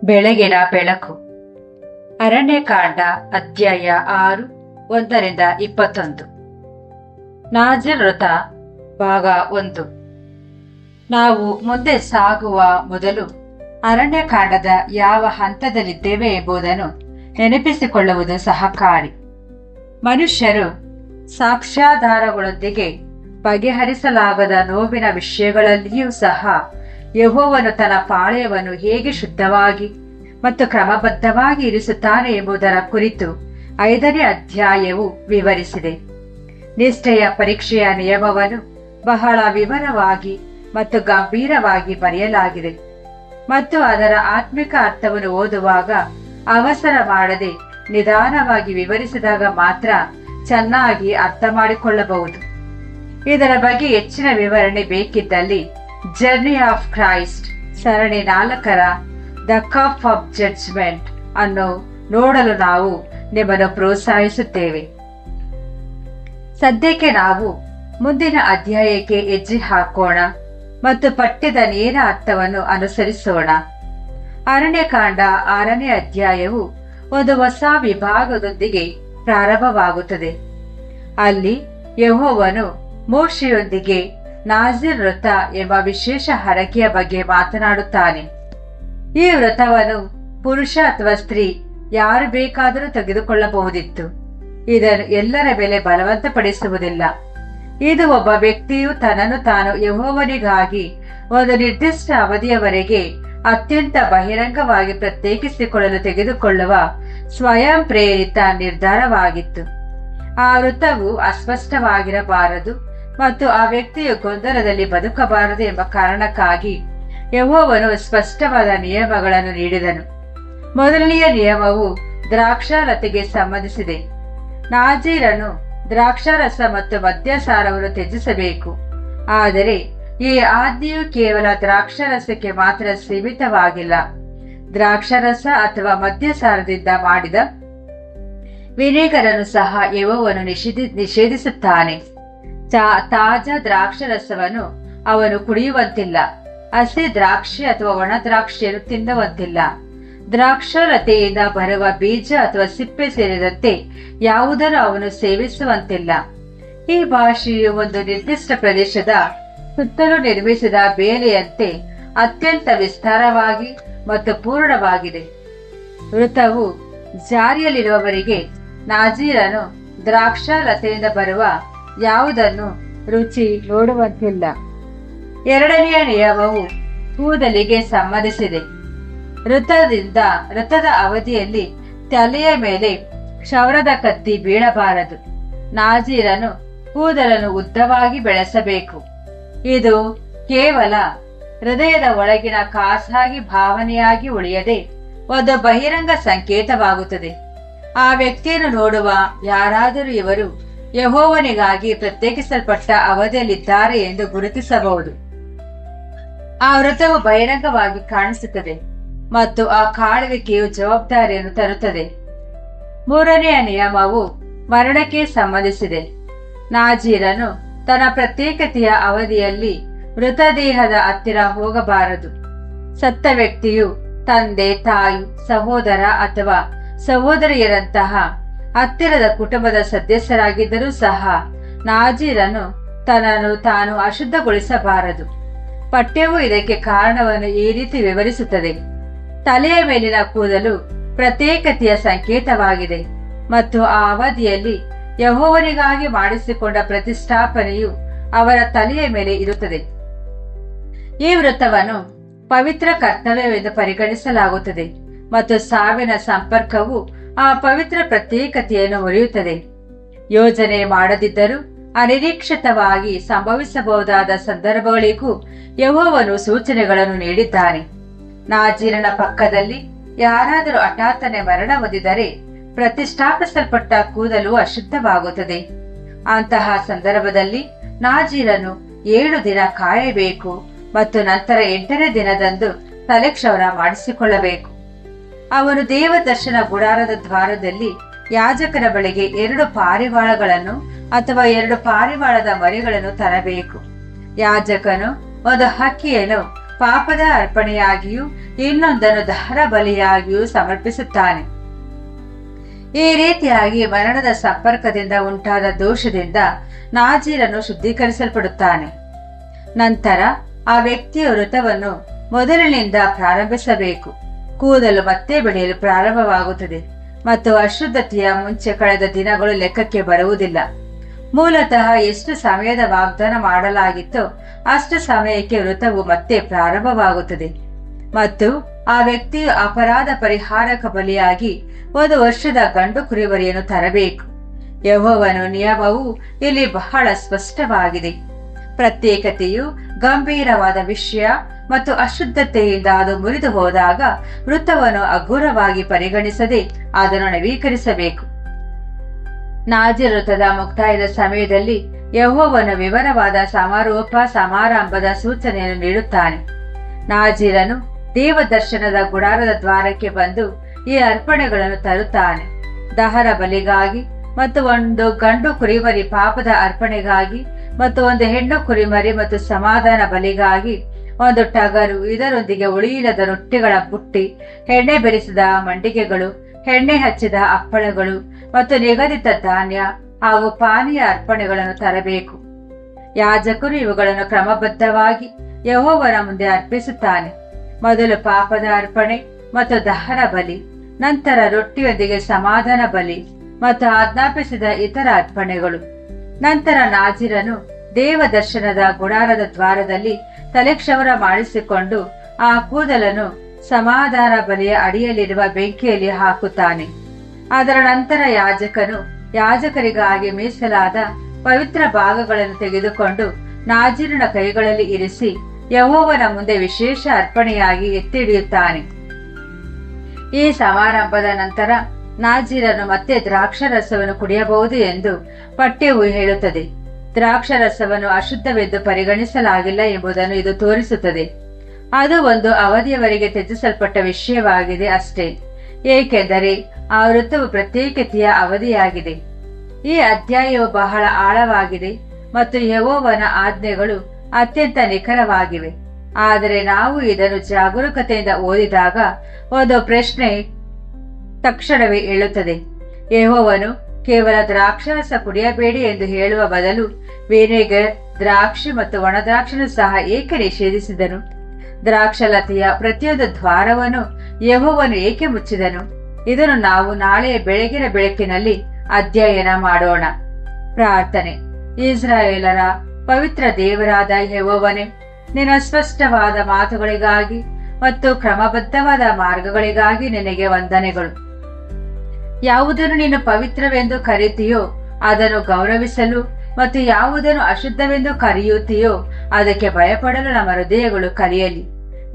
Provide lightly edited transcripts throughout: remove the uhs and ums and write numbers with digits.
ಬೆಳಗಿನ ಬೆಳಕು. ಅರಣ್ಯಕಾಂಡ ಅಧ್ಯಾಯ 6 1-21. ನಾಜರ್ ವ್ರತ ಭಾಗ 1. ನಾವು ಮುಂದೆ ಸಾಗುವ ಮೊದಲು ಅರಣ್ಯಕಾಂಡದ ಯಾವ ಹಂತದಲ್ಲಿದ್ದೇವೆ ಎಂಬುದನ್ನು ನೆನಪಿಸಿಕೊಳ್ಳುವುದು ಸಹಕಾರಿ. ಮನುಷ್ಯರು ಸಾಕ್ಷ್ಯಾಧಾರಗಳೊಂದಿಗೆ ಬಗೆಹರಿಸಲಾಗದ ನೋವಿನ ವಿಷಯಗಳಲ್ಲಿಯೂ ಸಹ ಯೆಹೋವನು ತನ್ನ ಪಾಳೆಯವನ್ನು ಹೇಗೆ ಶುದ್ಧವಾಗಿ ಮತ್ತು ಕ್ರಮಬದ್ಧವಾಗಿ ಇರಿಸುತ್ತಾನೆ ಎಂಬುದರ ಕುರಿತು 5ನೇ ಅಧ್ಯಾಯವು ವಿವರಿಸಿದೆ. ನಿಷ್ಠೆಯ ಪರೀಕ್ಷೆಯ ನಿಯಮವನ್ನು ಬಹಳ ವಿವರವಾಗಿ ಮತ್ತು ಗಂಭೀರವಾಗಿ ಬರೆಯಲಾಗಿದೆ ಮತ್ತು ಅದರ ಆತ್ಮಿಕ ಅರ್ಥವನ್ನು ಓದುವಾಗ ಅವಸರ ಮಾಡದೆ ನಿಧಾನವಾಗಿ ವಿವರಿಸಿದಾಗ ಮಾತ್ರ ಚೆನ್ನಾಗಿ ಅರ್ಥ ಮಾಡಿಕೊಳ್ಳಬಹುದು. ಇದರ ಬಗ್ಗೆ ಹೆಚ್ಚಿನ ವಿವರಣೆ ಬೇಕಿದ್ದಲ್ಲಿ ಜರ್ನಿ ಆಫ್ ಕ್ರೈಸ್ಟ್ ಸರಣಿ 4ರ ದ ಕಪ್ ಆಫ್ ಜಡ್ಜ್ಮೆಂಟ್ ಅನ್ನು ನೋಡಲು ನಾವು ನಿಮ್ಮನ್ನು ಪ್ರೋತ್ಸಾಹಿಸುತ್ತೇವೆ. ಸದ್ಯಕ್ಕೆ ನಾವು ಮುಂದಿನ ಅಧ್ಯಾಯಕ್ಕೆ ಹೆಜ್ಜೆ ಹಾಕೋಣ ಮತ್ತು ಪಠ್ಯದ ನೇರ ಅರ್ಥವನ್ನು ಅನುಸರಿಸೋಣ. ಅರಣ್ಯಕಾಂಡ 6ನೇ ಅಧ್ಯಾಯವು ಒಂದು ಹೊಸ ವಿಭಾಗದೊಂದಿಗೆ ಪ್ರಾರಂಭವಾಗುತ್ತದೆ. ಅಲ್ಲಿ ಯೆಹೋವನು ಮೋಶೆಯೊಂದಿಗೆ ನಾಜೀರ್ ವ್ರತ ಎಂಬ ವಿಶೇಷ ಹರಕೆಯ ಬಗ್ಗೆ ಮಾತನಾಡುತ್ತಾನೆ. ಈ ವ್ರತವನ್ನು ಪುರುಷ ಅಥವಾ ಸ್ತ್ರೀ ಯಾರು ಬೇಕಾದರೂ ತೆಗೆದುಕೊಳ್ಳಬಹುದಿತ್ತು. ಇದನ್ನು ಎಲ್ಲರ ಮೇಲೆ ಬಲವಂತಪಡಿಸುವುದಿಲ್ಲ. ಇದು ಒಬ್ಬ ವ್ಯಕ್ತಿಯು ತನ್ನನ್ನು ತಾನು ಯೆಹೋವನಿಗಾಗಿ ಒಂದು ನಿರ್ದಿಷ್ಟ ಅವಧಿಯವರೆಗೆ ಅತ್ಯಂತ ಬಹಿರಂಗವಾಗಿ ಪ್ರತ್ಯೇಕಿಸಿಕೊಳ್ಳಲು ತೆಗೆದುಕೊಳ್ಳುವ ಸ್ವಯಂ ಪ್ರೇರಿತ ನಿರ್ಧಾರವಾಗಿತ್ತು. ಆ ವ್ರತವು ಅಸ್ಪಷ್ಟವಾಗಿರಬಾರದು ಮತ್ತು ಆ ವ್ಯಕ್ತಿಯು ಗೊಂದಲದಲ್ಲಿ ಬದುಕಬಾರದು ಎಂಬ ಕಾರಣಕ್ಕಾಗಿ ಯೆಹೋವನು ಸ್ಪಷ್ಟವಾದ ನಿಯಮಗಳನ್ನು ನೀಡಿದನು. ಮೊದಲನೆಯ ನಿಯಮವು ದ್ರಾಕ್ಷಾರತೆಗೆ ಸಂಬಂಧಿಸಿದೆ. ನಾಜೀರನು ದ್ರಾಕ್ಷಾರಸ ಮತ್ತು ಮದ್ಯಸಾರವನ್ನು ತ್ಯಜಿಸಬೇಕು. ಆದರೆ ಈ ಆಜ್ಞೆಯು ಕೇವಲ ದ್ರಾಕ್ಷಾರಸಕ್ಕೆ ಮಾತ್ರ ಸೀಮಿತವಾಗಿಲ್ಲ. ದ್ರಾಕ್ಷಾರಸ ಅಥವಾ ಮದ್ಯಸಾರದಿಂದ ಮಾಡಿದ ವಿನೇಗರನ್ನು ಸಹ ಯೆಹೋವನು ನಿಷೇಧಿಸುತ್ತಾನೆ. ತಾಜಾ ದ್ರಾಕ್ಷರಸವನ್ನು ಅವನು ಕುಡಿಯುವಂತಿಲ್ಲ. ಹಸಿ ದ್ರಾಕ್ಷಿ ಅಥವಾ ಒಣ ದ್ರಾಕ್ಷಿಯನ್ನು ತಿನ್ನುವಂತಿಲ್ಲ. ದ್ರಾಕ್ಷಾರತೆಯಿಂದ ಬರುವ ಬೀಜ ಅಥವಾ ಸಿಪ್ಪೆ ಸೇರಿದಂತೆ ಯಾವುದನ್ನು ಅವನು ಸೇವಿಸುವಂತಿಲ್ಲ. ಈ ಭಾಷೆಯು ಒಂದು ನಿರ್ದಿಷ್ಟ ಪ್ರದೇಶದ ಸುತ್ತಲೂ ನಿರ್ಮಿಸಿದ ಬೇಲಿಯಂತೆ ಅತ್ಯಂತ ವಿಸ್ತಾರವಾಗಿ ಮತ್ತು ಪೂರ್ಣವಾಗಿದೆ. ವೃತವು ಜಾರಿಯಲ್ಲಿರುವವರಿಗೆ ನಾಜೀರನು ದ್ರಾಕ್ಷಾಲತೆಯಿಂದ ಬರುವ ಯಾವುದನ್ನು ರುಚಿ ನೋಡುವಂತಿಲ್ಲ. 2ನೆಯ ನಿಯಮವು ಕೂದಲಿಗೆ ಸಂಬಂಧಿಸಿದೆ. ವೃತದ ಅವಧಿಯಲ್ಲಿ ತಲೆಯ ಮೇಲೆ ಕ್ಷೌರದ ಕತ್ತಿ ಬೀಳಬಾರದು. ನಾಜೀರನು ಕೂದಲನ್ನು ಉದ್ದವಾಗಿ ಬೆಳೆಸಬೇಕು. ಇದು ಕೇವಲ ಹೃದಯದ ಒಳಗಿನ ಖಾಸಗಿ ಭಾವನೆಯಾಗಿ ಉಳಿಯದೆ ಒಂದು ಬಹಿರಂಗ ಸಂಕೇತವಾಗುತ್ತದೆ. ಆ ವ್ಯಕ್ತಿಯನ್ನು ನೋಡುವ ಯಾರಾದರೂ ಇವರು ಯೆಹೋವನಿಗಾಗಿ ಪ್ರತ್ಯೇಕಿಸಲ್ಪಟ್ಟ ಅವಧಿಯಲ್ಲಿದ್ದಾರೆ ಎಂದು ಗುರುತಿಸಬಹುದು. ಆ ವ್ರತವು ಬಹಿರಂಗವಾಗಿ ಕಾಣಿಸುತ್ತದೆ ಮತ್ತು ಆ ಕಾಳುವಿಕೆಯು ಜವಾಬ್ದಾರಿಯನ್ನು ತರುತ್ತದೆ. 3ನೆಯ ನಿಯಮವು ಮರಣಕ್ಕೆ ಸಂಬಂಧಿಸಿದೆ. ನಾಜೀರನು ತನ್ನ ಪ್ರತ್ಯೇಕತೆಯ ಅವಧಿಯಲ್ಲಿ ಮೃತದೇಹದ ಹತ್ತಿರ ಹೋಗಬಾರದು. ಸತ್ತ ವ್ಯಕ್ತಿಯು ತಂದೆ, ತಾಯಿ, ಸಹೋದರ ಅಥವಾ ಸಹೋದರಿಯರಂತಹ ಹತ್ತಿರದ ಕುಟುಂಬದ ಸದಸ್ಯರಾಗಿದ್ದರೂ ಸಹ ನಾಜೀರನು ತನ್ನನ್ನು ತಾನು ಅಶುದ್ಧಗೊಳಿಸಬಾರದು. ಪಠ್ಯವು ಇದಕ್ಕೆ ಕಾರಣವನ್ನು ಈ ರೀತಿ ವಿವರಿಸುತ್ತದೆ. ತಲೆಯ ಮೇಲಿನ ಕೂದಲು ಪ್ರತ್ಯೇಕತೆಯ ಸಂಕೇತವಾಗಿದೆ ಮತ್ತು ಆ ಅವಧಿಯಲ್ಲಿ ಯೆಹೋವನಿಗಾಗಿ ಮಾಡಿಸಿಕೊಂಡ ಪ್ರತಿಷ್ಠಾಪನೆಯು ಅವರ ತಲೆಯ ಮೇಲೆ ಇರುತ್ತದೆ. ಈ ವ್ರತವನ್ನು ಪವಿತ್ರ ಕರ್ತವ್ಯವೆಂದು ಪರಿಗಣಿಸಲಾಗುತ್ತದೆ ಮತ್ತು ಸಾವಿನ ಸಂಪರ್ಕವು ಆ ಪವಿತ್ರ ಪ್ರತ್ಯೇಕತೆಯನ್ನು ಮುರಿಯುತ್ತದೆ. ಯೋಜನೆ ಮಾಡದಿದ್ದರೂ ಅನಿರೀಕ್ಷಿತವಾಗಿ ಸಂಭವಿಸಬಹುದಾದ ಸಂದರ್ಭಗಳಿಗೂ ಯೆಹೋವನು ಸೂಚನೆಗಳನ್ನು ನೀಡಿದ್ದಾನೆ. ನಾಜೀರನ ಪಕ್ಕದಲ್ಲಿ ಯಾರಾದರೂ ಹಠಾತ್ತನೆ ಮರಣ ಹೊಂದಿದರೆ ಪ್ರತಿಷ್ಠಾಪಿಸಲ್ಪಟ್ಟ ಕೂದಲು ಅಶುದ್ಧವಾಗುತ್ತದೆ. ಅಂತಹ ಸಂದರ್ಭದಲ್ಲಿ ನಾಜೀರನು 7 ದಿನ ಕಾಯಬೇಕು ಮತ್ತು ನಂತರ 8ನೇ ದಿನದಂದು ತಲೆಕ್ಷೌರ ಮಾಡಿಸಿಕೊಳ್ಳಬೇಕು. ಅವನು ದೇವದರ್ಶನ ಗುಡಾರದ ದ್ವಾರದಲ್ಲಿ ಯಾಜಕನ ಬಳಿಗೆ 2 ಪಾರಿವಾಳಗಳನ್ನು ಅಥವಾ 2 ಪಾರಿವಾಳದ ಮರಿಗಳನ್ನು ತರಬೇಕು. ಯಾಜಕನು ಒಂದು ಹಕ್ಕಿಯನ್ನು ಪಾಪದ ಅರ್ಪಣೆಯಾಗಿಯೂ ಇನ್ನೊಂದನ್ನು ದಹನ ಬಲಿಯಾಗಿಯೂ ಸಮರ್ಪಿಸುತ್ತಾನೆ. ಈ ರೀತಿಯಾಗಿ ಮರಣದ ಸಂಪರ್ಕದಿಂದ ಉಂಟಾದ ದೋಷದಿಂದ ನಾಜೀರನು ಶುದ್ಧೀಕರಿಸಲ್ಪಡುತ್ತಾನೆ. ನಂತರ ಆ ವ್ಯಕ್ತಿಯ ವೃತವನ್ನು ಮೊದಲಿನಿಂದ ಪ್ರಾರಂಭಿಸಬೇಕು. ಕೂದಲು ಮತ್ತೆ ಬೆಳೆಯಲು ಪ್ರಾರಂಭವಾಗುತ್ತದೆ ಮತ್ತು ಅಶುದ್ಧತೆಯ ಮುಂಚೆ ಕಳೆದ ದಿನಗಳು ಲೆಕ್ಕಕ್ಕೆ ಬರುವುದಿಲ್ಲ. ಮೂಲತಃ ಎಷ್ಟು ಸಮಯದ ವಾಗ್ದಾನ ಮಾಡಲಾಗಿತ್ತೋ ಅಷ್ಟು ಸಮಯಕ್ಕೆ ವೃತವು ಮತ್ತೆ ಪ್ರಾರಂಭವಾಗುತ್ತದೆ ಮತ್ತು ಆ ವ್ಯಕ್ತಿಯು ಅಪರಾಧ ಪರಿಹಾರಕ ಬಲಿಯಾಗಿ 1 ವರ್ಷದ ಗಂಡು ಕುರಿಮರಿಯನ್ನು ತರಬೇಕು. ಯೆಹೋವನ ನಿಯಮವು ಇಲ್ಲಿ ಬಹಳ ಸ್ಪಷ್ಟವಾಗಿದೆ. ಪ್ರತ್ಯೇಕತೆಯು ಗಂಭೀರವಾದ ವಿಷಯ ಮತ್ತು ಅಶುದ್ಧತೆಯಿಂದ ಅದು ಮುರಿದು ಹೋದಾಗ ವೃತವನ್ನು ಅಘೋರವಾಗಿ ಪರಿಗಣಿಸದೆ ಅದನ್ನು ನವೀಕರಿಸಬೇಕು. ನಾಜೀರ್ ವೃತದ ಮುಕ್ತಾಯದ ಸಮಯದಲ್ಲಿ ಯೆಹೋವನು ವಿವರವಾದ ಸಮಾರಂಭದ ಸೂಚನೆಯನ್ನು ನೀಡುತ್ತಾನೆ. ನಾಜೀರನು ದೇವದರ್ಶನದ ಗುಡಾರದ ದ್ವಾರಕ್ಕೆ ಬಂದು ಈ ಅರ್ಪಣೆಗಳನ್ನು ತರುತ್ತಾನೆ. ದಹನ ಬಲಿಗಾಗಿ ಮತ್ತು 1 ಗಂಡು ಕುರಿಮರಿ ಪಾಪದ ಅರ್ಪಣೆಗಾಗಿ ಮತ್ತು 1 ಹೆಣ್ಣು ಕುರಿಮರಿ ಮತ್ತು ಸಮಾಧಾನ ಬಲಿಗಾಗಿ 1 ಟಗರು, ಇದರೊಂದಿಗೆ ಉಳಿಯಿಲ್ಲದ ರೊಟ್ಟಿಗಳ ಬುಟ್ಟಿ, ಎಣ್ಣೆ ಬೆರೆಸಿದ ಮಂಡಿಗೆಗಳು, ಎಣ್ಣೆ ಹಚ್ಚಿದ ಹಪ್ಪಳಗಳು ಮತ್ತು ನಿಗದಿತ ಧಾನ್ಯ ಹಾಗೂ ಪಾನೀಯ ಅರ್ಪಣೆಗಳನ್ನು ತರಬೇಕು. ಯಾಜಕರು ಇವುಗಳನ್ನು ಕ್ರಮಬದ್ಧವಾಗಿ ಯೆಹೋವನ ಮುಂದೆ ಅರ್ಪಿಸುತ್ತಾನೆ. ಮೊದಲು ಪಾಪದ ಅರ್ಪಣೆ ಮತ್ತು ದಹನ ಬಲಿ, ನಂತರ ರೊಟ್ಟಿಯೊಂದಿಗೆ ಸಮಾಧಾನ ಬಲಿ ಮತ್ತು ಆಜ್ಞಾಪಿಸಿದ ಇತರ ಅರ್ಪಣೆಗಳು. ನಂತರ ನಾಜೀರನು ದೇವದರ್ಶನದ ಗುಡಾರದ ದ್ವಾರದಲ್ಲಿ ತಲೆಕ್ಷೌರ ಮಾಡಿಸಿಕೊಂಡು ಆ ಕೂದಲನ್ನು ಸಮಾಧಾನ ಬಲಿಯ ಅಡಿಯಲ್ಲಿರುವ ಬೆಂಕಿಯಲ್ಲಿ ಹಾಕುತ್ತಾನೆ. ಅದರ ನಂತರ ಯಾಜಕನು ಯಾಜಕರಿಗಾಗಿ ಮೀಸಲಾದ ಪವಿತ್ರ ಭಾಗಗಳನ್ನು ತೆಗೆದುಕೊಂಡು ನಾಜೀರನ ಕೈಗಳಲ್ಲಿ ಇರಿಸಿ ಯೆಹೋವನ ಮುಂದೆ ವಿಶೇಷ ಅರ್ಪಣೆಯಾಗಿ ಎತ್ತಿ ಹಿಡಿಯುತ್ತಾನೆ. ಈ ಸಮಾರಂಭದ ನಂತರ ನಾಜೀರನು ಮತ್ತೆ ದ್ರಾಕ್ಷಾರಸವನ್ನು ಕುಡಿಯಬಹುದು ಎಂದು ಪಠ್ಯವು ಹೇಳುತ್ತದೆ. ದ್ರಾಕ್ಷಾರಸವನ್ನು ಅಶುದ್ಧವೆಂದು ಪರಿಗಣಿಸಲಾಗಿಲ್ಲ ಎಂಬುದನ್ನು ಇದು ತೋರಿಸುತ್ತದೆ. ಅದು ಒಂದು ಅವಧಿಯವರೆಗೆ ತ್ಯಜಿಸಲ್ಪಟ್ಟ ವಿಷಯವಾಗಿದೆ ಅಷ್ಟೇ, ಏಕೆಂದರೆ ಆ ವೃತ್ತವು ಪ್ರತ್ಯೇಕತೆಯ ಅವಧಿಯಾಗಿದೆ. ಈ ಅಧ್ಯಾಯವು ಬಹಳ ಆಳವಾಗಿದೆ ಮತ್ತು ಯೆಹೋವನ ಆಜ್ಞೆಗಳು ಅತ್ಯಂತ ನಿಖರವಾಗಿವೆ. ಆದರೆ ನಾವು ಇದನ್ನು ಜಾಗರೂಕತೆಯಿಂದ ಓದಿದಾಗ ಒಂದು ಪ್ರಶ್ನೆ ತಕ್ಷಣವೇ ಏಳುತ್ತದೆ. ಯೆಹೋವನು ಕೇವಲ ದ್ರಾಕ್ಷಾರಸ ಕುಡಿಯಬೇಡಿ ಎಂದು ಹೇಳುವ ಬದಲು ವಿನೆಗರ್, ದ್ರಾಕ್ಷಿ ಮತ್ತು ಒಣದ್ರಾಕ್ಷಿಯನ್ನು ಸಹ ಏಕೆ ನಿಷೇಧಿಸಿದನು? ದ್ರಾಕ್ಷಲತೆಯ ಪ್ರತಿಯೊಂದು ದ್ವಾರವನ್ನು ಯೆಹೋವನು ಏಕೆ ಮುಚ್ಚಿದನು? ಇದನ್ನು ನಾವು ನಾಳೆಯ ಬೆಳಗಿನ ಬೆಳಕಿನಲ್ಲಿ ಅಧ್ಯಯನ ಮಾಡೋಣ. ಪ್ರಾರ್ಥನೆ. ಇಸ್ರಾಯೇಲರ ಪವಿತ್ರ ದೇವರಾದ ಯೆಹೋವನೇ, ನಿನ್ನ ಸ್ಪಷ್ಟವಾದ ಮಾತುಗಳಿಗಾಗಿ ಮತ್ತು ಕ್ರಮಬದ್ಧವಾದ ಮಾರ್ಗಗಳಿಗಾಗಿ ನಿನಗೆ ವಂದನೆಗಳು. ಯಾವುದನ್ನು ನೀನು ಪವಿತ್ರವೆಂದು ಕರೆಯುತ್ತೀಯೋ ಅದನ್ನು ಗೌರವಿಸಲು ಮತ್ತು ಯಾವುದನ್ನು ಅಶುದ್ಧವೆಂದು ಕರೆಯುತ್ತೀಯೋ ಅದಕ್ಕೆ ಭಯಪಡಲು ನಮ್ಮ ಹೃದಯಗಳು ಕಲಿಯಲಿ.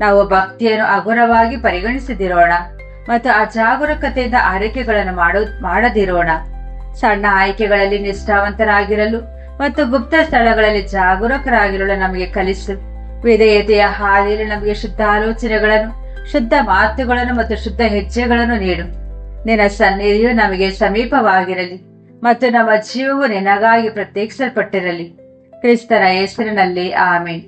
ನಾವು ಭಕ್ತಿಯನ್ನು ಹಗುರವಾಗಿ ಪರಿಗಣಿಸದಿರೋಣ ಮತ್ತು ಅಜಾಗರೂಕತೆಯಿಂದ ಆರೈಕೆಗಳನ್ನು ಮಾಡದಿರೋಣ. ಸಣ್ಣ ಆಯ್ಕೆಗಳಲ್ಲಿ ನಿಷ್ಠಾವಂತರಾಗಿರಲು ಮತ್ತು ಗುಪ್ತ ಸ್ಥಳಗಳಲ್ಲಿ ಜಾಗರೂಕರಾಗಿರಲು ನಮಗೆ ಕಲಿಸು. ವಿಧೇಯತೆಯ ಹಾದಿಯಲ್ಲಿ ನಮಗೆ ಶುದ್ಧ ಆಲೋಚನೆಗಳನ್ನು, ಶುದ್ಧ ಮಾತುಗಳನ್ನು ಮತ್ತು ಶುದ್ಧ ಹೆಜ್ಜೆಗಳನ್ನು ನೀಡು. ನಿನ್ನ ಸನ್ನಿಧಿಯು ನಮಗೆ ಸಮೀಪವಾಗಿರಲಿ ಮತ್ತು ನಮ್ಮ ಜೀವವು ನಿನಗಾಗಿ ಪ್ರತ್ಯೇಕಿಸಲ್ಪಟ್ಟಿರಲಿ. ಕ್ರಿಸ್ತನ ಹೆಸರಿನಲ್ಲಿ ಆಮೆನ್.